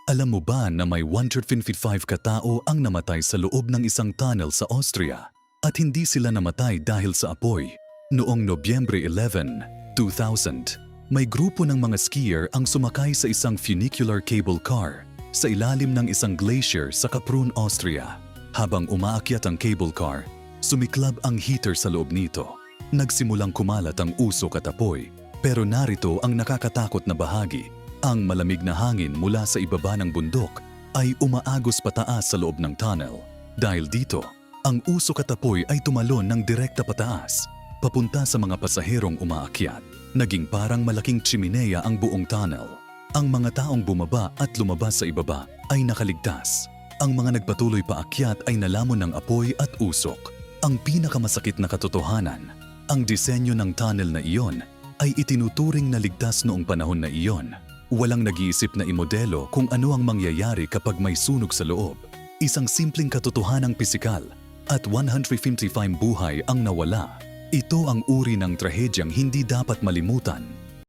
Alam mo ba na may 155 katao ang namatay sa loob ng isang tunnel sa Austria? At hindi sila namatay dahil sa apoy. Noong Nobyembre 11, 2000, may grupo ng mga skier ang sumakay sa isang funicular cable car sa ilalim ng isang glacier sa Kaprun, Austria. Habang umaakyat ang cable car, sumiklab ang heater sa loob nito. Nagsimulang kumalat ang usok at apoy, pero narito ang nakakatakot na bahagi. Ang malamig na hangin mula sa ibaba ng bundok ay umaagos pataas sa loob ng tunnel. Dahil dito, ang usok at apoy ay tumalon ng direkta pataas, papunta sa mga pasaherong umaakyat. Naging parang malaking tsimeneya ang buong tunnel. Ang mga taong bumaba at lumabas sa ibaba ay nakaligtas. Ang mga nagpatuloy paakyat ay nalamon ng apoy at usok. Ang pinakamasakit na katotohanan, ang disenyo ng tunnel na iyon ay itinuturing na ligtas noong panahon na iyon. Walang nag-iisip na imodelo kung ano ang mangyayari kapag may sunog sa loob. Isang simpleng katotohanang pisikal at 155 buhay ang nawala. Ito ang uri ng trahedyang hindi dapat malimutan.